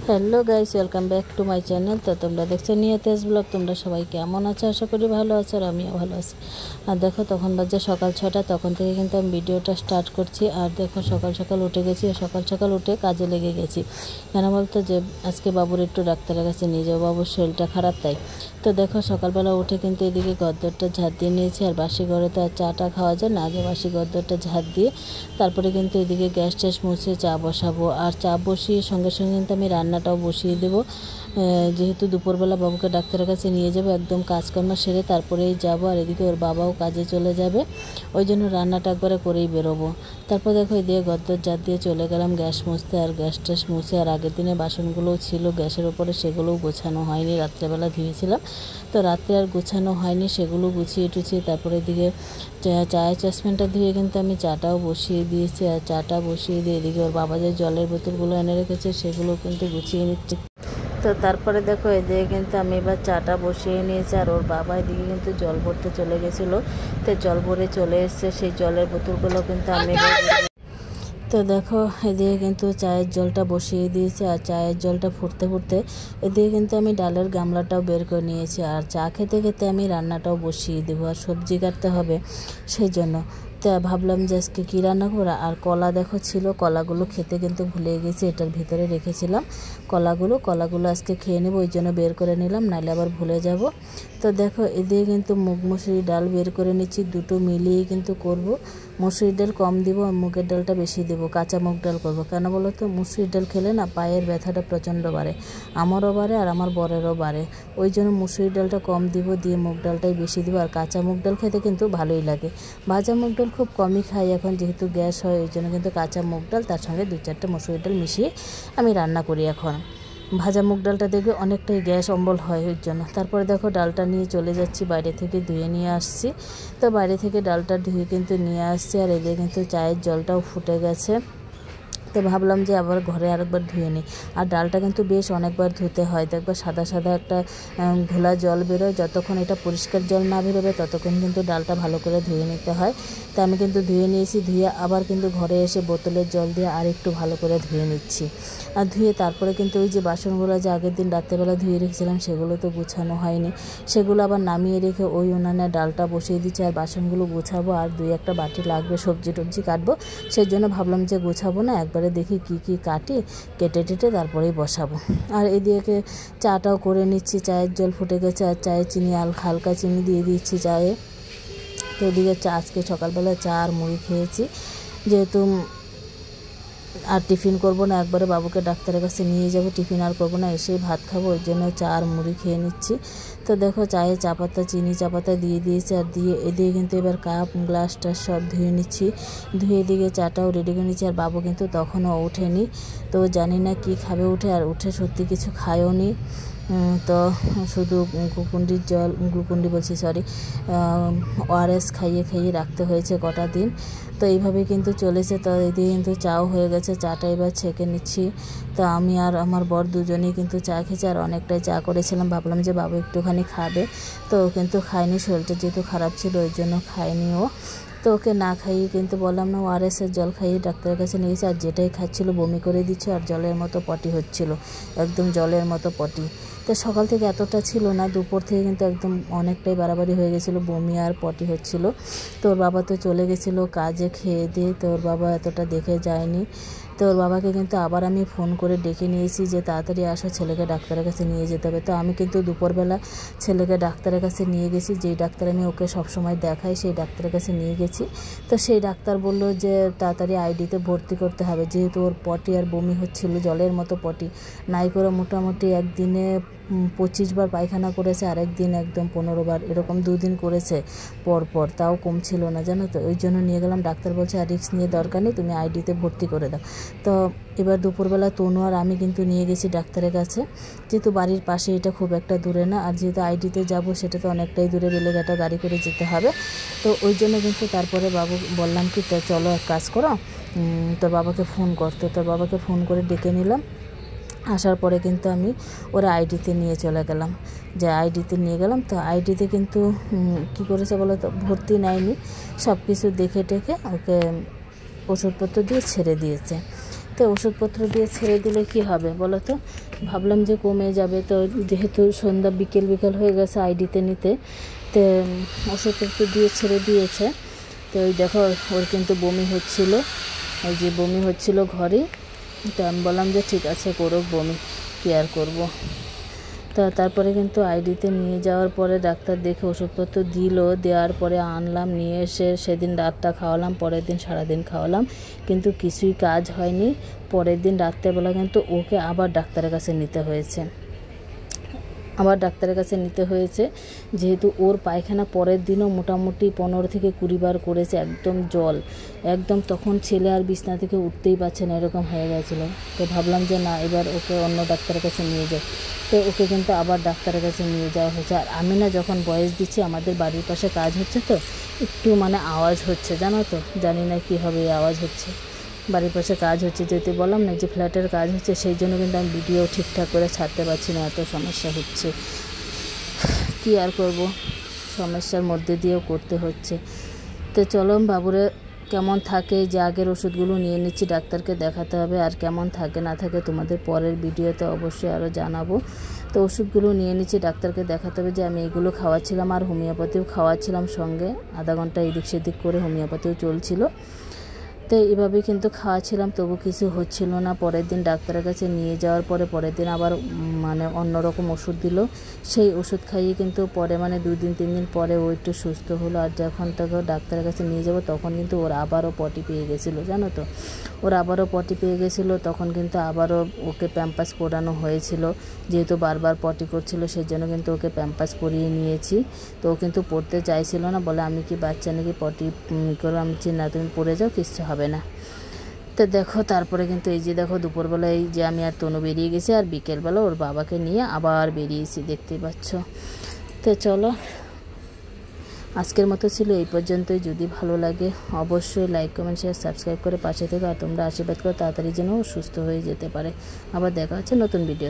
Hello guys, welcome back to my channel. তো তোমরা দেখছো নিয়তেশ ব্লগ। তোমরা সবাই কেমন আছো? আশা করি ভালো আছো, আর আমিও ভালো আছি। আর দেখো, তখন বাজে সকাল 6টা। তখন থেকে কিন্তু আমি ভিডিওটা স্টার্ট করছি। আর দেখো, সকাল সকাল উঠে গেছি। সকাল সকাল উঠে কাজে লেগে গেছি। কেন বলতো, যে আজকে বাবুর একটু ডাক্তারের কাছে নিয়ে যাবো, বাবুর শরীরটা খারাপ তাই। তো দেখো, সকালবেলা উঠে কিন্তু এদিকে ঘরদোরটা ঝাঁট দিয়ে নিয়েছি। আর বাসি ঘরে তো আর চাটা খাওয়া যায় না, আগে বাসি ঘরদোরটা ঝাঁট দিয়ে তারপরে কিন্তু এদিকে গ্যাস ট্যাস মুছে চা বসাবো। আর চা বসিয়ে সঙ্গে সঙ্গে কিন্তু আমি রান্নাটাও বসিয়ে দেবো, যেহেতু দুপুরবেলা বাবুকে ডাক্তারের কাছে নিয়ে যাবো। একদম কাজকর্ম সেরে তারপরেই যাব। আর এদিকে ওর বাবাও কাজে চলে যাবে, ওই জন্য রান্নাটা একবারে করেই বেরোবো। তারপর দেখো, এদিকে ঘরদোর ঝাঁট দিয়ে চলে গেলাম গ্যাস মুছতে। আর গ্যাস ট্যাস মুছে, আর আগের দিনে বাসনগুলোও ছিল গ্যাসের ওপরে, সেগুলোও গোছানো হয়নি, রাত্রেবেলা ধুয়েছিলাম। তো রাত্রে আর গোছানো হয়নি, সেগুলো গুছিয়ে টুছিয়ে তারপরে এদিকে চায়ের চশমাটা ধুয়ে কিন্তু আমি চাটাও বসিয়ে দিয়েছি। আর চাটা বসিয়ে দিয়ে এদিকে ওর বাবা যে জলের বোতলগুলো এনে রেখেছে সেগুলো কিন্তু গুছিয়ে নিচ্ছি। তো তারপরে দেখো, এদিকে কিন্তু আমি এবার চাটা বসিয়ে নিয়েছি। আর ওর বাবা এদিকে কিন্তু জল ভরতে চলে গেছিলো, তো জল ভরে চলে এসছে। সেই জলের বোতলগুলো কিন্তু আমি তো দেখো, এদিকে কিন্তু চায়ের জলটা বসিয়ে দিয়েছি। আর চায়ের জলটা ফুটতে ফুটতে এদিকে কিন্তু আমি ডালের গামলাটাও বের করে নিয়েছি। আর চা খেতে খেতে আমি রান্নাটাও বসিয়ে দেবো, আর সবজি কাটতে হবে সেই জন্য। তা ভাবলাম যে আজকে কী রান্না করবো। আর কলা দেখো ছিল, কলাগুলো খেতে কিন্তু ভুলে গেছি, এটার ভিতরে রেখেছিলাম কলাগুলো আজকে খেয়ে নেবো, ওই জন্য বের করে নিলাম, নাহলে আবার ভুলে যাব। তো দেখো, এদিকে কিন্তু মুগ মসুরি ডাল বের করে নিচ্ছি, দুটো মিলিয়ে কিন্তু করব। মসুরি ডাল কম দিব আর মুগের ডালটা বেশি দেবো, কাঁচা মুগ ডাল করবো। কেন বলো তো, মসুরি ডাল খেলে না পায়ের ব্যথাটা প্রচণ্ড বাড়ে, আমারও বাড়ে আর আমার বরেরও বাড়ে। ওই জন্য মসুরি ডালটা কম দিব, দিয়ে মুগ ডালটাই বেশি দিব। আর কাঁচা মুগ ডাল খেতে কিন্তু ভালোই লাগে। ভাজা মুগ ডাল খুব কমই খাই এখন, যেহেতু গ্যাস হয়, ওই জন্য কিন্তু কাঁচা মুগ ডাল তার সঙ্গে 2-4টা মসুরি ডাল মিশিয়ে আমি রান্না করি এখন। ভাজা মুগ ডালটা দেখবে অনেকটাই গ্যাস অম্বল হয়, ওই জন্য। তারপরে দেখো, ডালটা নিয়ে চলে যাচ্ছি, বাইরে থেকে ধুয়ে নিয়ে আসছি। তো বাইরে থেকে ডালটা ধুয়ে কিন্তু নিয়ে আসছি। আর এদিকে কিন্তু চায়ের জলটাও ফুটে গেছে। তো ভাবলাম যে আবার ঘরে আরেকবার ধুয়ে নিই। আর ডালটা কিন্তু বেশ অনেকবার ধুতে হয়, দেখবে সাদা সাদা একটা ঘোলা জল বেরোয়। যতক্ষণ এটা পরিষ্কার জল না বেরোবে ততক্ষণ কিন্তু ডালটা ভালো করে ধুয়ে নিতে হয়। তো আমি কিন্তু ধুয়ে নিয়েছি, ধুয়ে আবার কিন্তু ঘরে এসে বোতলের জল দিয়ে আর একটু ভালো করে ধুয়ে নিচ্ছি। আর ধুয়ে তারপরে কিন্তু ওই যে বাসনগুলো যে আগের দিন রাত্রেবেলা ধুয়ে রেখেছিলাম, সেগুলো তো গুছানো হয়নি, সেগুলো আবার নামিয়ে রেখে ওই উনানে ডালটা বসিয়ে দিচ্ছি। আর বাসনগুলো গুছাবো, আর 2-1টা বাটি লাগবে, সবজি টবজি কাটবো, সেই জন্য ভাবলাম যে গুছাবো না, একবারে দেখি কি কি কাটি, কেটে টেটে তারপরেই বসাবো। আর এদিকে চাটাও করে নিচ্ছি, চায়ের জল ফুটে গেছে। আর চায়ে চিনি হালকা চিনি দিয়ে দিচ্ছি চায়ে। তো এদিকে আজকে সকালবেলা চা আর মুড়ি খেয়েছি, যেহেতু আর টিফিন করব না, একবারে বাবুকে ডাক্তারের কাছে নিয়ে যাব, টিফিন আর করবো না, এসেই ভাত খাবো, ওই জন্য চা আর মুড়ি খেয়ে নিচ্ছি। তো দেখো, চায়ে চা পাতা, চিনি চা পাতা দিয়ে দিয়েছি। আর দিয়ে এদিকে কিন্তু এবার কাপ গ্লাসটা সব ধুয়ে নিচ্ছি, ধুয়ে এদিকে চাটাও রেডি করে নিচ্ছি। আর বাবু কিন্তু তখনও ওঠেনি, তো জানি না কি খাবে উঠে, আর উঠে সত্যি কিছু খায়ও নি। তো শুধু গ্লুকন্ডি বলছি, সরি, ওআরএস খাইয়ে খাইয়ে রাখতে হয়েছে কটা দিন। তো এইভাবে কিন্তু চলেছে। তো এদিকে কিন্তু চাও হয়ে গেছে, চাটা এবার ছেঁকে নিচ্ছি। তো আমি আর আমার বর দুজনেই কিন্তু চা খেয়েছি। আর অনেকটাই চা করেছিলাম, ভাবলাম যে বাবু একটুখানি খাবে, তো কিন্তু খায়নি, শরীরটা যেহেতু খারাপ ছিল ওই জন্য খায়নি ও। তো ওকে না খাইয়ে কিন্তু বললাম না, ওআরএসের জল খাইয়ে ডাক্তারের কাছে নিয়ে গেছে। আর যেটাই খাচ্ছিল বমি করে দিচ্ছে, আর জলের মতো পটি হচ্ছিল, একদম জলের মতো পটি। তো সকাল থেকে এতটা ছিল না, দুপুর থেকে কিন্তু একদম অনেকটাই বাড়াবাড়ি হয়ে গেছিলো, বমি আর পটি হচ্ছিল। তোর বাবা তো চলে গেছিলো কাজে খেয়ে দিয়ে, তোর বাবা এতটা দেখে যায়নি। তো ওর বাবাকে কিন্তু আবার আমি ফোন করে ডেকে নিয়েছি যে তাড়াতাড়ি আসো, ছেলেকে ডাক্তারের কাছে নিয়ে যেতে হবে। তো আমি কিন্তু দুপুরবেলা ছেলেকে ডাক্তারের কাছে নিয়ে গেছি, যেই ডাক্তার আমি ওকে সবসময় দেখাই সেই ডাক্তারের কাছে নিয়ে গেছি। তো সেই ডাক্তার বললো যে তাড়াতাড়ি আইডিতে ভর্তি করতে হবে, যেহেতু ওর পটি আর বমি হচ্ছিল, জলের মতো পটি, নাই করে মোটামুটি একদিনে 25 বার পায়খানা করেছে, আরেক দিন একদম 15 বার, এরকম 2 দিন করেছে পরপর, তাও কমছিল না, জানো তো। ওই জন্য নিয়ে গেলাম, ডাক্তার বলছে আর রিস্ক নিয়ে দরকার নেই, তুমি আইডিতে ভর্তি করে দাও। তো এবার দুপুরবেলা তনু আর আমি কিন্তু নিয়ে গেছি ডাক্তারের কাছে, যেহেতু বাড়ির পাশে, এটা খুব একটা দূরে না। আর যেহেতু আইডিতে যাব সেটা তো অনেকটাই দূরে, বেলেঘাটা গাড়ি করে যেতে হবে। তো ওই জন্য কিন্তু তারপরে বাবু বললাম কি, তো চলো এক কাজ করো, তোর বাবাকে ফোন করতে, তোর বাবাকে ফোন করে ডেকে নিলাম। আসার পরে কিন্তু আমি ওরা আইডিতে নিয়ে চলে গেলাম, যে আইডিতে নিয়ে গেলাম। তো আইডিতে কিন্তু কী করেছে বলো তো, ভর্তি নেয়নি, সব কিছু দেখে টেকে ওকে ওষুধপত্র দিয়ে ছেড়ে দিয়েছে। তো ওষুধপত্র দিয়ে ছেড়ে দিলে কি হবে বলো তো, ভাবলাম যে কমে যাবে। তো যেহেতু সন্ধ্যা বিকেল হয়ে গেছে আইডিতে নিতে, তো ওষুধপত্র দিয়ে ছেড়ে দিয়েছে। তো ওই দেখো ওর কিন্তু বমি হচ্ছিল, ওই যে বমি হচ্ছিল ঘরে। তো আমি বললাম যে ঠিক আছে করুক বমি, কী আর করবো। তো তারপরে কিন্তু আইডিতে নিয়ে যাওয়ার পরে ডাক্তার দেখে ওষুধপত্র দিল, দেওয়ার পরে আনলাম, নিয়ে এসে সেদিন রাতটা খাওয়ালাম, পরের দিন সারাদিন খাওয়ালাম, কিন্তু কিছুই কাজ হয়নি। পরের দিন রাত্রেবেলা কিন্তু ওকে আবার ডাক্তারের কাছে নিতে হয়েছে, যেহেতু ওর পায়খানা পরের দিনও মোটামুটি 15 থেকে 20 বার করেছে, একদম জল, একদম তখন ছেলে আর বিছনা থেকে উঠতেই পারছে না, এরকম হয়ে গেছিলো। তো ভাবলাম যে না, এবার ওকে অন্য ডাক্তারের কাছে নিয়ে যাই। তো ওকে কিন্তু আবার ডাক্তারের কাছে নিয়ে যাওয়া হয়েছে। আর আমি না যখন বয়স দিচ্ছি, আমাদের বাড়ির পাশে কাজ হচ্ছে, তো একটু মানে আওয়াজ হচ্ছে, জানো তো, জানি না কী হবে এই আওয়াজ হচ্ছে, বাড়ির পাশে কাজ হচ্ছে, যেতে বললাম না যে ফ্ল্যাটের কাজ হচ্ছে, সেই জন্য কিন্তু আমি ভিডিও ঠিকঠাক করে ছাড়তে পারছি না, এত সমস্যা হচ্ছে। কী আর করব, সমস্যার মধ্যে দিয়েও করতে হচ্ছে। তো চলো বাবুরে কেমন থাকে, যে আগের ওষুধগুলো নিয়ে নিচ্ছি, ডাক্তারকে দেখাতে হবে, আর কেমন থাকে না থাকে তোমাদের পরের ভিডিওতে অবশ্যই আরও জানাবো। তো ওষুধগুলো নিয়ে নিচ্ছি, ডাক্তারকে দেখাতে হবে যে আমি এগুলো খাওয়াচ্ছিলাম, আর হোমিওপ্যাথিও খাওয়াচ্ছিলাম সঙ্গে, আধা ঘন্টা এদিক সেদিক করে হোমিওপ্যাথিও চলছিল। তো এইভাবে কিন্তু খাওয়াচ্ছিলাম, তবু কিছু হচ্ছিল না। পরের দিন ডাক্তারের কাছে নিয়ে যাওয়ার পরে পরের দিন আবার মানে অন্যরকম ওষুধ দিল, সেই ওষুধ খাইয়ে কিন্তু পরে মানে 2 দিন 3 দিন পরে ও একটু সুস্থ হলো। আর যখন তাকে ডাক্তারের কাছে নিয়ে যাব, তখন কিন্তু ওর আবারও পটি পেয়ে গেছিলো, জানো তো, ওর আবারও পটি পেয়ে গেছিলো। তখন কিন্তু আবারও ওকে প্যাম্পাস পরানো হয়েছিল, যেহেতু বারবার পটি করছিল, সেই জন্য কিন্তু ওকে প্যাম্পাস পরিয়ে নিয়েছি। তো ও কিন্তু পড়তে চাইছিল না, বলে আমি কি বাচ্চা নাকি পটি করে, আমি না তুমি পড়ে যাও, কিচ্ছু হবে না। তো দেখো তারপরে কিন্তু এই যে দেখো দুপুরবেলা এই যে আমি আর তনু বেরিয়ে গেছি, আর বিকেলবেলা ওর বাবাকে নিয়ে আবার বেরিয়েছি, দেখতেই পাচ্ছ। তো চলো আজকের মতো ছিল এই পর্যন্তই। যদি ভালো লাগে অবশ্যই লাইক কমেন্ট শেয়ার সাবস্ক্রাইব করে পাশে থেকে, আর তোমরা আশীর্বাদ করো তাড়াতাড়ি যেন সুস্থ হয়ে যেতে পারে। আবার দেখা হচ্ছে নতুন ভিডিও।